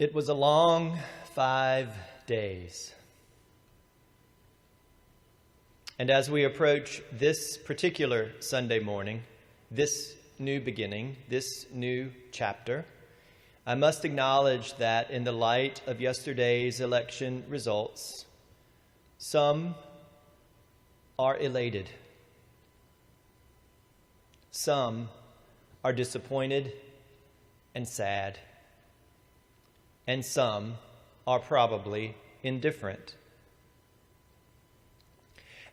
It was a long 5 days. And as we approach this particular Sunday morning, this new beginning, this new chapter, I must acknowledge that in the light of yesterday's election results, some are elated. Some are disappointed and sad. And some are probably indifferent.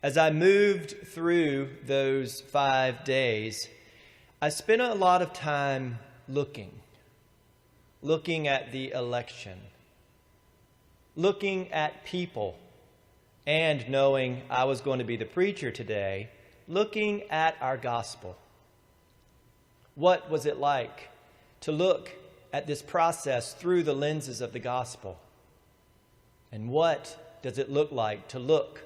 As I moved through those 5 days, I spent a lot of time looking at the election, looking at people, and knowing I was going to be the preacher today, looking at our gospel. What was it like to look at this process through the lenses of the gospel? And what does it look like to look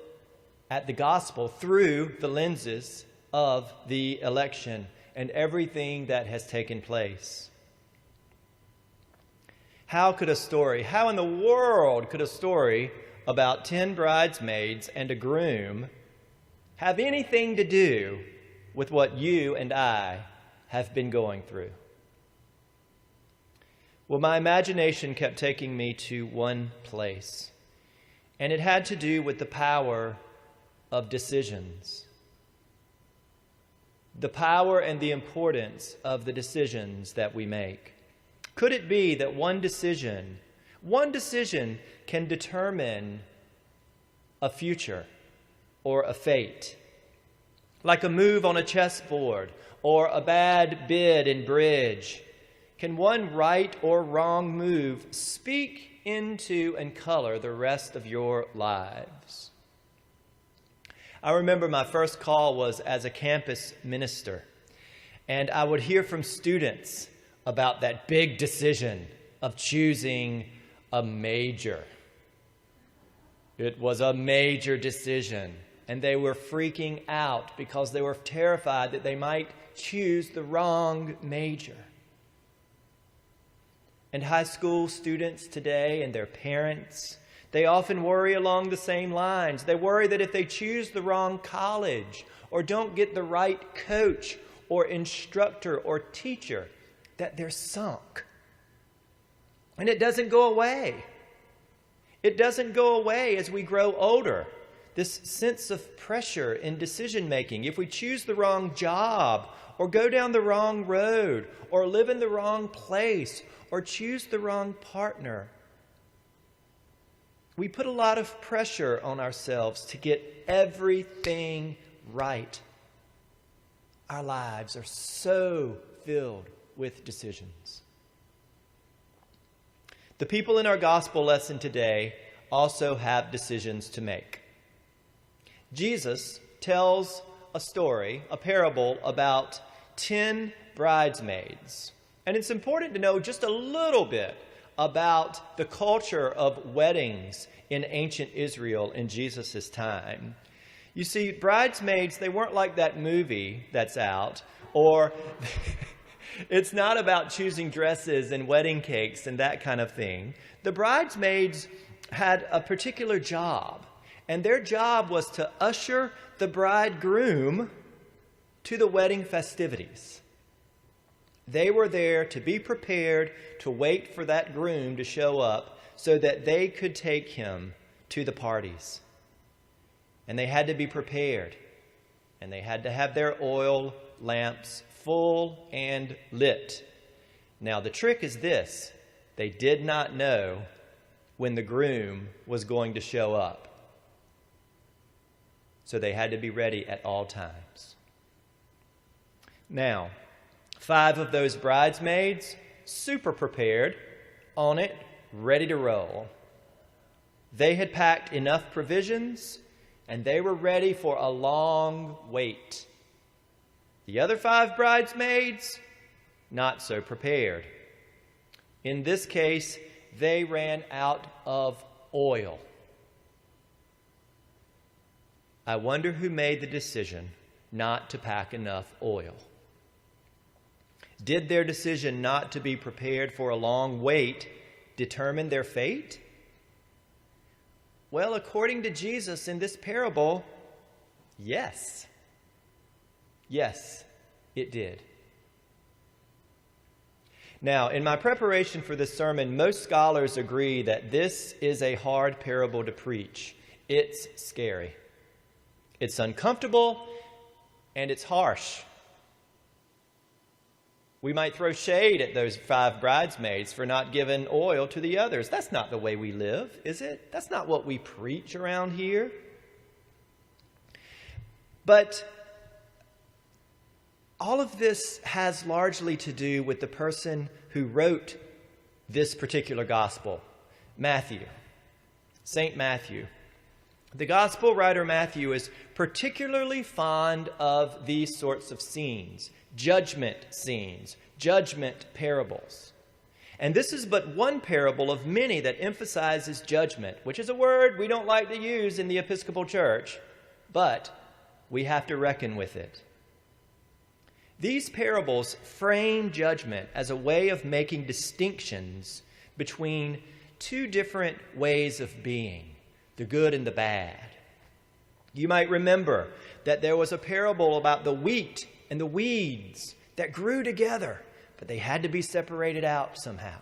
at the gospel through the lenses of the election and everything that has taken place? How in the world could a story about 10 bridesmaids and a groom have anything to do with what you and I have been going through? Well, my imagination kept taking me to one place, and it had to do with the power of decisions. The power and the importance of the decisions that we make. Could it be that one decision can determine a future or a fate? Like a move on a chessboard or a bad bid in bridge. Can one right or wrong move speak into and color the rest of your lives? I remember my first call was as a campus minister, and I would hear from students about that big decision of choosing a major. It was a major decision, and they were freaking out because they were terrified that they might choose the wrong major. And high school students today and their parents, they often worry along the same lines. They worry that if they choose the wrong college or don't get the right coach or instructor or teacher, that they're sunk. And it doesn't go away. It doesn't go away as we grow older. This sense of pressure in decision making. If we choose the wrong job or go down the wrong road or live in the wrong place or choose the wrong partner, we put a lot of pressure on ourselves to get everything right. Our lives are so filled with decisions. The people in our gospel lesson today also have decisions to make. Jesus tells a story, a parable about 10 bridesmaids. And it's important to know just a little bit about the culture of weddings in ancient Israel in Jesus' time. You see, bridesmaids, they weren't like that movie that's out, or it's not about choosing dresses and wedding cakes and that kind of thing. The bridesmaids had a particular job, and their job was to usher the bridegroom to the wedding festivities. They were there to be prepared to wait for that groom to show up so that they could take him to the parties. And they had to be prepared. And they had to have their oil lamps full and lit. Now, the trick is this. They did not know when the groom was going to show up. So they had to be ready at all times. Now, 5 of those bridesmaids, super prepared, on it, ready to roll. They had packed enough provisions, and they were ready for a long wait. The other 5 bridesmaids, not so prepared. In this case, they ran out of oil. I wonder who made the decision not to pack enough oil. Did their decision not to be prepared for a long wait determine their fate? Well, according to Jesus in this parable, yes. Yes, it did. Now, in my preparation for this sermon, most scholars agree that this is a hard parable to preach. It's scary. It's uncomfortable, and it's harsh. We might throw shade at those 5 bridesmaids for not giving oil to the others. That's not the way we live, is it? That's not what we preach around here. But all of this has largely to do with the person who wrote this particular gospel, Matthew, St. Matthew. The gospel writer Matthew is particularly fond of these sorts of scenes, judgment scenes, judgment parables. And this is but one parable of many that emphasizes judgment, which is a word we don't like to use in the Episcopal Church, but we have to reckon with it. These parables frame judgment as a way of making distinctions between 2 different ways of being, the good and the bad. You might remember that there was a parable about the wheat and the weeds that grew together, but they had to be separated out somehow.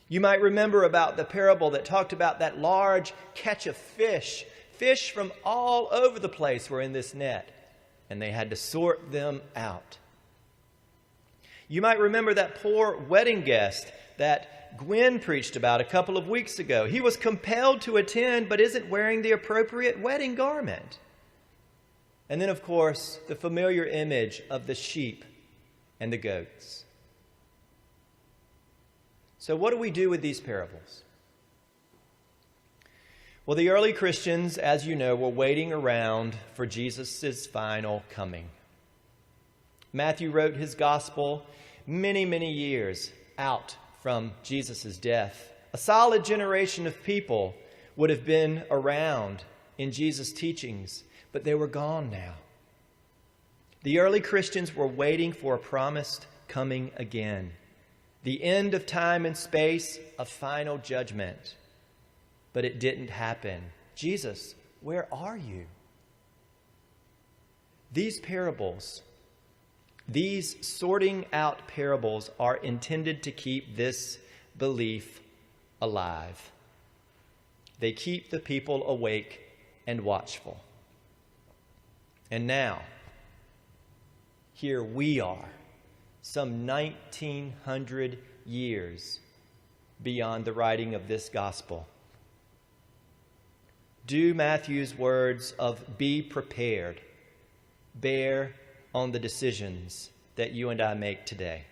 You might remember about the parable that talked about that large catch of fish. Fish from all over the place were in this net, and they had to sort them out. You might remember that poor wedding guest that Gwen preached about a couple of weeks ago. He was compelled to attend, but isn't wearing the appropriate wedding garment. And then, of course, the familiar image of the sheep and the goats. So what do we do with these parables? Well, the early Christians, as you know, were waiting around for Jesus' final coming. Matthew wrote his gospel many, many years out from Jesus' death. A solid generation of people would have been around in Jesus' teachings, but they were gone now. The early Christians were waiting for a promised coming again, the end of time and space, a final judgment. But it didn't happen. Jesus, where are you? These parables, these sorting out parables, are intended to keep this belief alive. They keep the people awake and watchful. And now, here we are, some 1900 years beyond the writing of this gospel. Do Matthew's words of "be prepared" bear on the decisions that you and I make today?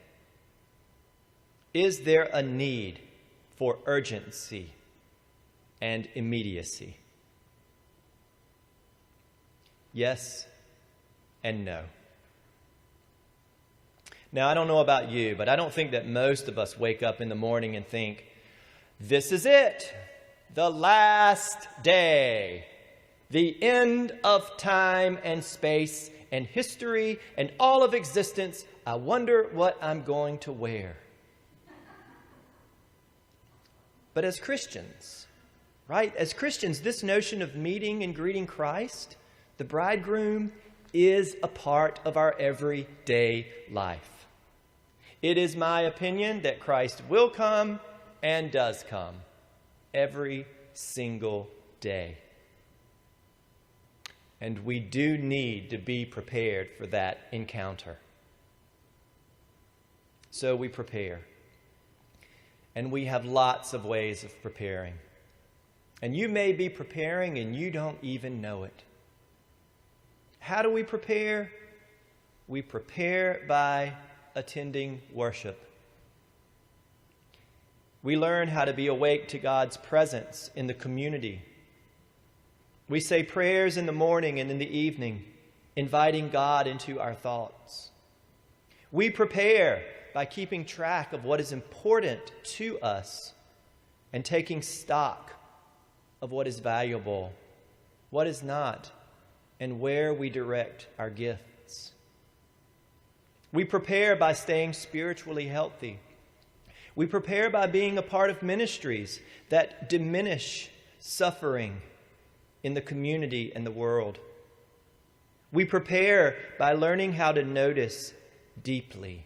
Is there a need for urgency and immediacy? Yes and no. Now, I don't know about you, but I don't think that most of us wake up in the morning and think, this is it. The last day, the end of time and space and history and all of existence. I wonder what I'm going to wear. But as Christians, right? As Christians, this notion of meeting and greeting Christ, the bridegroom, is a part of our everyday life. It is my opinion that Christ will come and does come every single day. And we do need to be prepared for that encounter. So we prepare. And we have lots of ways of preparing. And you may be preparing and you don't even know it. How do we prepare? We prepare by attending worship. We learn how to be awake to God's presence in the community. We say prayers in the morning and in the evening, inviting God into our thoughts. We prepare by keeping track of what is important to us and taking stock of what is valuable, what is not, and where we direct our gifts. We prepare by staying spiritually healthy. We prepare by being a part of ministries that diminish suffering in the community and the world. We prepare by learning how to notice deeply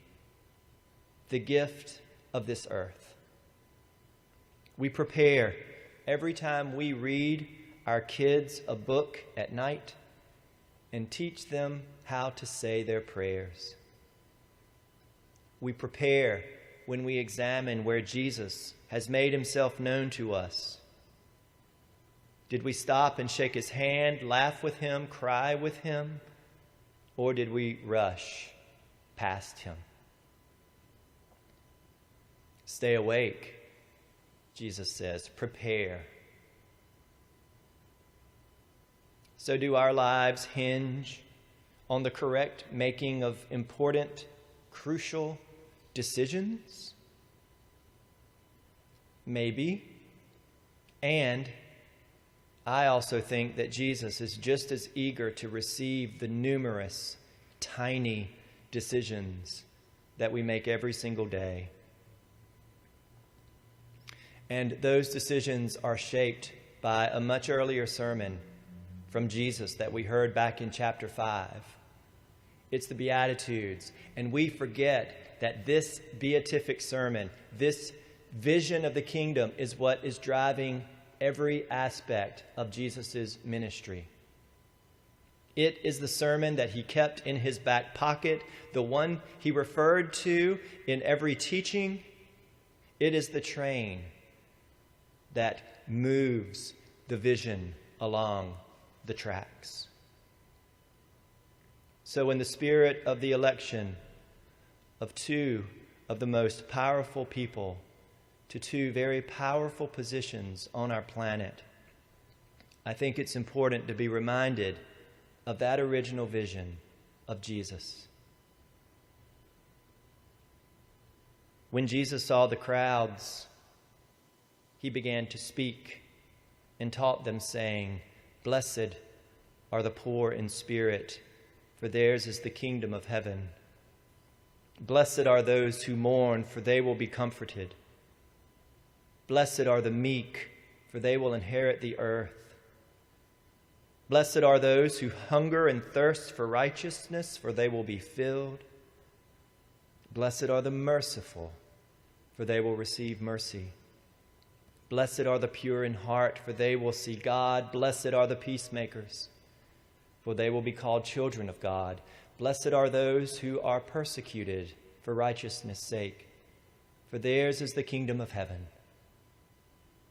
the gift of this earth. We prepare every time we read our kids a book at night and teach them how to say their prayers. We prepare when we examine where Jesus has made himself known to us. Did we stop and shake his hand, laugh with him, cry with him, or did we rush past him? Stay awake, Jesus says. Prepare. So do our lives hinge on the correct making of important, crucial decisions? Maybe. And I also think that Jesus is just as eager to receive the numerous, tiny decisions that we make every single day. And those decisions are shaped by a much earlier sermon from Jesus that we heard back in chapter 5. It's the Beatitudes. And we forget that this beatific sermon, this vision of the kingdom, is what is driving every aspect of Jesus' ministry. It is the sermon that he kept in his back pocket, the one he referred to in every teaching. It is the train that moves the vision along the tracks. So in the spirit of the election of two of the most powerful people to two very powerful positions on our planet, I think it's important to be reminded of that original vision of Jesus. When Jesus saw the crowds, he began to speak and taught them, saying, "Blessed are the poor in spirit, for theirs is the kingdom of heaven. Blessed are those who mourn, for they will be comforted. Blessed are the meek, for they will inherit the earth. Blessed are those who hunger and thirst for righteousness, for they will be filled. Blessed are the merciful, for they will receive mercy. Blessed are the pure in heart, for they will see God. Blessed are the peacemakers, for they will be called children of God. Blessed are those who are persecuted for righteousness' sake, for theirs is the kingdom of heaven.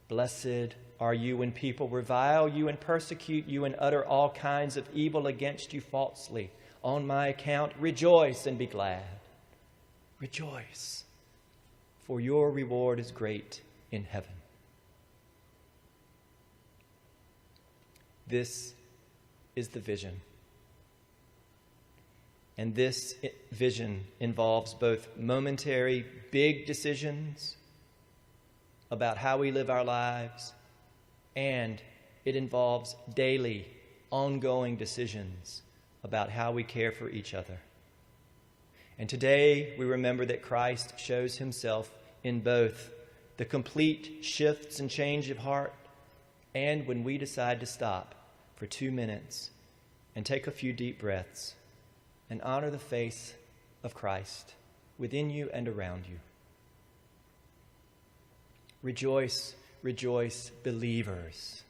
Blessed are you when people revile you and persecute you and utter all kinds of evil against you falsely. On my account, rejoice and be glad. Rejoice, for your reward is great in heaven." This is the vision. And this vision involves both momentary, big decisions about how we live our lives, and it involves daily, ongoing decisions about how we care for each other. And today we remember that Christ shows himself in both the complete shifts and change of heart, and when we decide to stop for 2 minutes and take a few deep breaths and honor the face of Christ within you and around you. Rejoice, rejoice, believers.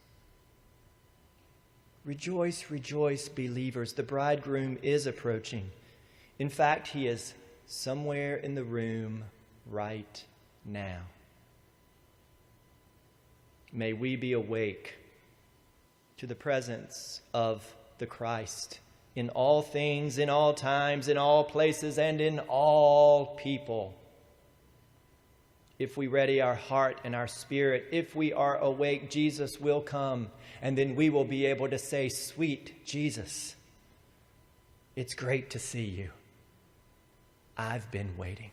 Rejoice, rejoice, believers. The bridegroom is approaching. In fact, he is somewhere in the room right now. May we be awake to the presence of the Christ in all things, in all times, in all places, and in all people. If we ready our heart and our spirit, if we are awake, Jesus will come, and then we will be able to say, "Sweet Jesus, it's great to see you. I've been waiting."